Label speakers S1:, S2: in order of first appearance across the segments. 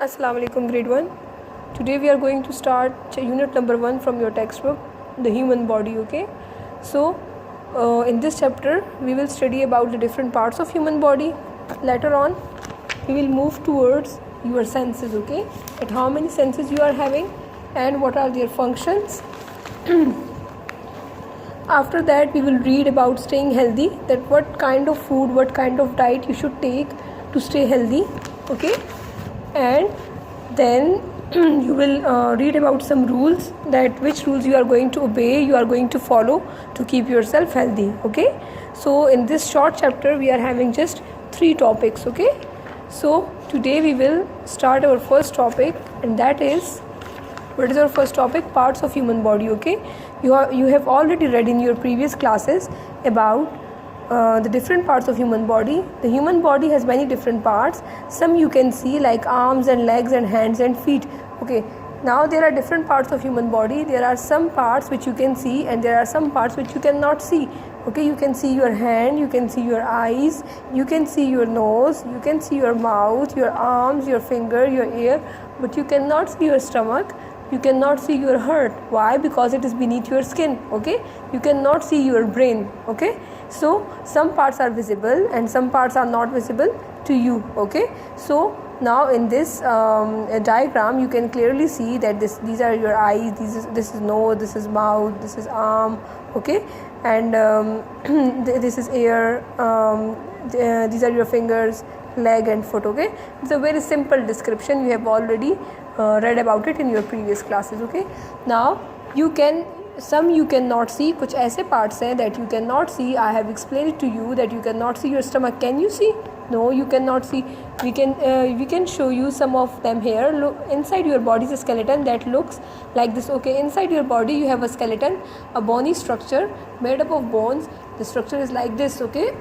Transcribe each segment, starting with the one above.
S1: Assalamu alaikum grade 1. Today we are going to start unit number 1 from your textbook, the human body. Okay, so in this chapter we will study about the different parts of human body. Later on we will move towards your senses. Okay, at how many senses you are having and what are their functions. After that we will read about staying healthy, that what kind of food, what kind of diet you should take to stay healthy. Okay, and then you will read about some rules, that which rules you are going to obey, you are going to follow to keep yourself healthy. Okay, so in this short chapter we are having just 3 topics. Okay, so today we will start our first topic, and that is, what is our first topic? Parts of human body. Okay, you have already read in your previous classes about the different parts of human body. The human body has many different parts. Some you can see, like arms and legs and hands and feet. Okay, now there are different parts of human body. There are some parts which you can see and there are some parts which you cannot see. Okay, you can see your hand, you can see your eyes, you can see your nose, you can see your mouth, your arms, your finger, your ear, but you cannot see your stomach. You cannot see your heart. Why? Because it is beneath your skin. Okay, you cannot see your brain. Okay, so some parts are visible and some parts are not visible to you. Okay, so now in this diagram you can clearly see that these are your eyes, this is nose, this is mouth, this is arm. Okay, and this is ear, these are your fingers, leg and foot. Okay, it's a very simple description. You have already read about it in your previous classes. Okay, now you cannot see. कुछ ऐसे parts हैं that you cannot see. I have explained it to you that you cannot see your stomach. Can you see? No, you cannot see. We can show you some of them here. Look, inside your body is a skeleton that looks like this. Okay, inside your body you have a skeleton, a bony structure made up of bones. The structure is like this. Okay.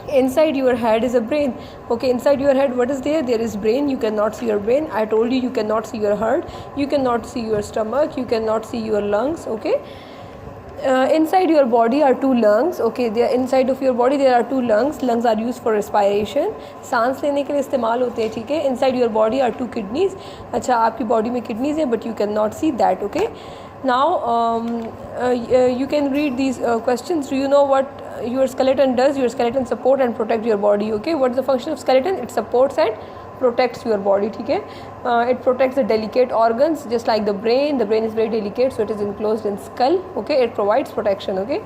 S1: Inside your head is a brain. Okay, inside your head what is there? There is brain. You cannot see your brain. I told you cannot see your heart, you cannot see your stomach, you cannot see your lungs. Okay, inside your body are 2 lungs. Okay, there inside of your body there are 2 lungs. Lungs are used for respiration, सांस लेने के लिए इस्तेमाल होते हैं. ठीक है, inside your body are 2 kidneys. अच्छा, आपकी बॉडी में किडनीज है, but you cannot see that. Okay, now you can read these questions. Do you know what your skeleton does? Your skeleton support and protect your body. Okay, what is the function of skeleton? It supports and protects your body. ठीक है, it protects the delicate organs, just like the brain. The brain is very delicate, so it is enclosed in skull. Okay, it provides protection. Okay,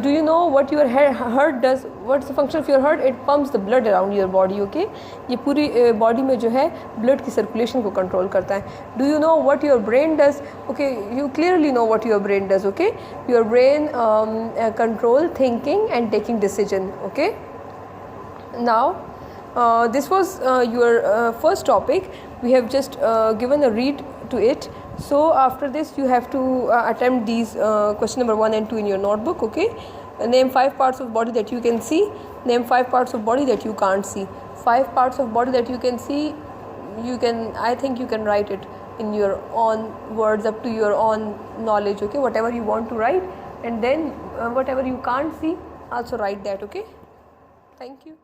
S1: do you know what your heart does? What's the function of your heart? It pumps the blood around your body. Okay, ये पूरी body में जो है blood की circulation को control करता है. Do you know what your brain does? Okay, you clearly know what your brain does. Okay, your brain control thinking and taking decision. Okay, now this was your first topic. We have just given a read to it. So after this you have to attempt these question number 1 and 2 in your notebook. Okay, name 5 parts of body that you can see. Name 5 parts of body that you can't see. 5 parts of body that you can see, I think you can write it in your own words, up to your own knowledge. Okay, whatever you want to write, and then whatever you can't see, also write that. Okay, thank you.